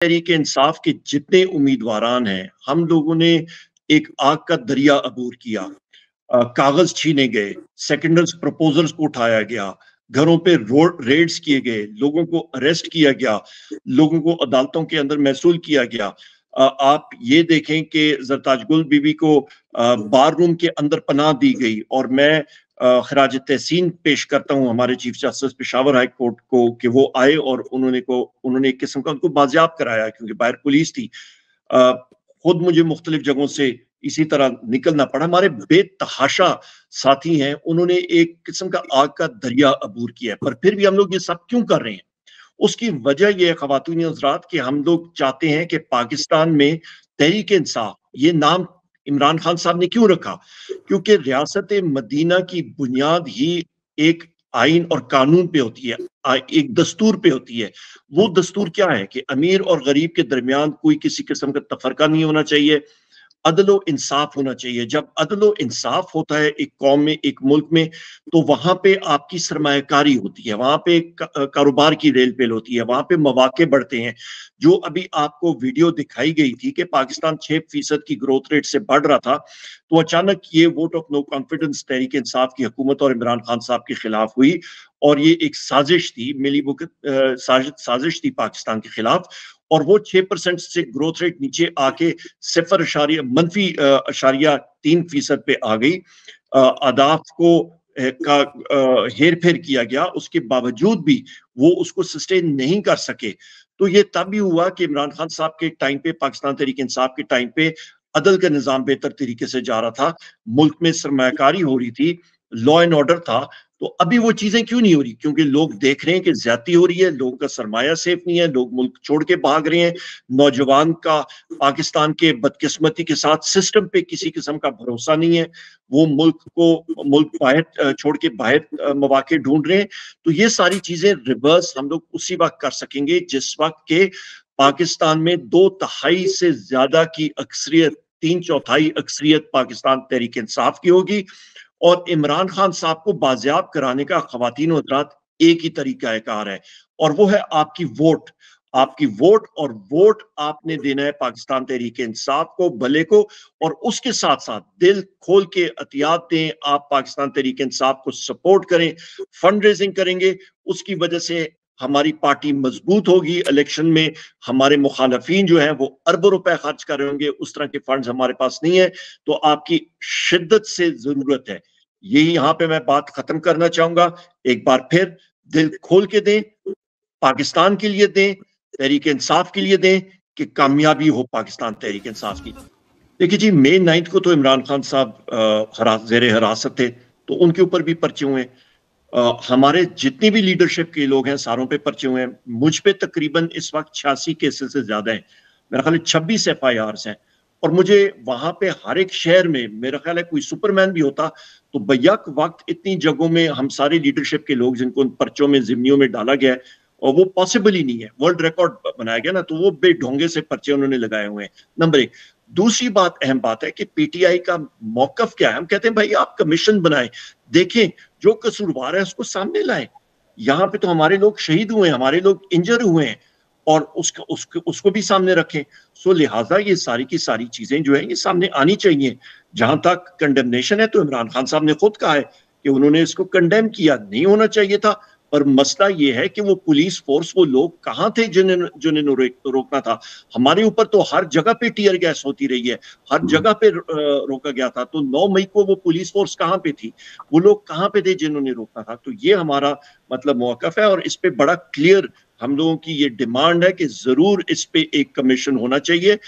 तहरीक इंसाफ के जितने उम्मीदवारान हैं, हम लोगों ने एक आग का दरिया अबूर किया। कागज छीने गए, सेकेंडर्स प्रपोजल्स को उठाया गया, घरों पे रोड रेड्स किए गए, लोगों को अरेस्ट किया गया, लोगों को अदालतों के अंदर महसूल किया गया। आप ये देखें कि जरताज गुल बीबी को बार रूम के अंदर पनाह दी गई और मैं खराज तहसीन पेश करता हूँ हमारे chief justice Peshawar high court को कि वो आए और उन्होंने एक किस्म का उनको बाजियाब कराया क्योंकि बाहर पुलिस थी। अ, खुद मुझे मुख्तलिफ जगहों से इसी तरह निकलना पड़ा। हमारे बेतहाशा साथी हैं, उन्होंने एक किस्म का आग का दरिया अबूर किया है, पर फिर भी हम लोग ये सब क्यों कर रहे हैं? उसकी वजह यह है ख़वातीन हज़रात कि हम लोग चाहते हैं कि पाकिस्तान में तहरीक इंसाफ ये नाम इमरान खान साहब ने क्यों रखा? क्योंकि रियासत मदीना की बुनियाद ही एक आइन और कानून पे होती है, एक दस्तूर पे होती है। वो दस्तूर क्या है कि अमीर और गरीब के दरमियान कोई किसी किस्म का तफरका नहीं होना चाहिए, अदल इंसाफ होना चाहिए। जब अदल इंसाफ होता है एक कौम में, एक मुल्क में, तो वहां पे आपकी सरमायाकारी होती है, वहां पे कारोबार की रेल पेल होती है, वहां पे मौके बढ़ते हैं। जो अभी आपको वीडियो दिखाई गई थी कि पाकिस्तान 6% की ग्रोथ रेट से बढ़ रहा था, तो अचानक ये vote of no confidence Tehreek Insaf की हुकूमत और इमरान खान साहब के खिलाफ हुई और ये एक साजिश थी, मिली बुक साजिश थी पाकिस्तान के खिलाफ। और वो 6% से ग्रोथ रेट नीचे आके 0.3% पे आ गई। अदाफ को का हेर फेर किया गया, उसके बावजूद भी वो उसको सस्टेन नहीं कर सके। तो ये तब भी हुआ कि इमरान खान साहब के टाइम पे, पाकिस्तान तहरीक इंसाफ के टाइम पे अदल का निज़ाम बेहतर तरीके से जा रहा था, मुल्क में सरमायाकारी हो रही थी, लॉ एंड ऑर्डर था। तो अभी वो चीजें क्यों नहीं हो रही? क्योंकि लोग देख रहे हैं कि ज्यादती हो रही है, लोगों का सरमाया सेफ नहीं है, लोग मुल्क छोड़ के भाग रहे हैं। नौजवान का पाकिस्तान के बदकिस्मती के साथ सिस्टम पे किसी किस्म का भरोसा नहीं है, वो मुल्क बाहर छोड़ के बाहर मौके ढूंढ रहे हैं। तो ये सारी चीजें रिवर्स हम लोग उसी वक्त कर सकेंगे जिस वक्त के पाकिस्तान में 2/3 से ज्यादा की अक्सरियत, 3/4 अक्सरियत पाकिस्तान तहरीक इंसाफ की होगी। और इमरान खान साहब को बाजियाब कराने का ख़वातीन हज़रात एक ही तरीका कार है, और वो है आपकी वोट। आपकी वोट, और वोट आपने देना है पाकिस्तान तहरीक इंसाफ को, भले को। और उसके साथ साथ दिल खोल के अतियात दें, आप पाकिस्तान तहरीक इंसाफ को सपोर्ट करें, फंड रेजिंग करेंगे, उसकी वजह से हमारी पार्टी मजबूत होगी। इलेक्शन में हमारे मुखालफीन जो है वो अरबों रुपए खर्च कर रहे होंगे, उस तरह के फंड्स हमारे पास नहीं है। तो आपकी शिद्दत से जरूरत है। यही यहां पे मैं बात खत्म करना चाहूंगा। एक बार फिर दिल खोल के दें, पाकिस्तान के लिए दें, तहरीक इंसाफ के लिए दें, कि कामयाबी हो पाकिस्तान तहरीक इंसाफ की। देखिए जी, मई 9 को तो इमरान खान साहब जेर हिरासत थे, तो उनके ऊपर भी पर्चे हुए हैं। हमारे जितनी भी लीडरशिप के लोग हैं, सारों पे पर्चे हुए हैं। मुझ पे तकरीबन इस वक्त 86 केसेस से ज्यादा हैं। मेरा ख्याल है 26 FIRs हैं। और मुझे वहां पे हर एक शहर में, मेरा ख्याल है कोई सुपरमैन भी होता तो बैक वक्त इतनी जगहों में हम सारे लीडरशिप के लोग जिनको उन पर्चों में, जिम्नियों में डाला गया है, और वो पॉसिबल ही नहीं है, वर्ल्ड रिकॉर्ड बनाया गया ना, तो वो बेढोंगे से पर्चे उन्होंने लगाए हुए हैं। नंबर एक। दूसरी बात, अहम बात है कि पीटीआई का मौकफ क्या है। हम कहते हैं भाई आप कमीशन बनाएं, देखें जो कसूरवार है उसको सामने लाएं। यहां पे तो हमारे लोग शहीद हुए हैं, हमारे लोग इंजर हुए हैं, और उसको भी सामने रखें। सो लिहाजा ये सारी की सारी चीजें जो है ये सामने आनी चाहिए। जहां तक कंडेमनेशन है, तो इमरान खान साहब ने खुद कहा है कि उन्होंने इसको कंडेम किया, नहीं होना चाहिए था। पर मसला ये है कि वो पुलिस फोर्स, वो लोग कहाँ थे जिन्हें रोकना था? हमारे ऊपर तो हर जगह पे टीयर गैस होती रही है, हर जगह पे रोका गया था। तो 9 मई को वो पुलिस फोर्स कहाँ पे थी? वो लोग कहाँ पे थे जिन्होंने रोकना था? तो ये हमारा मतलब मौकफ है, और इस पे बड़ा क्लियर हम लोगों की ये डिमांड है कि जरूर इस पे एक कमीशन होना चाहिए।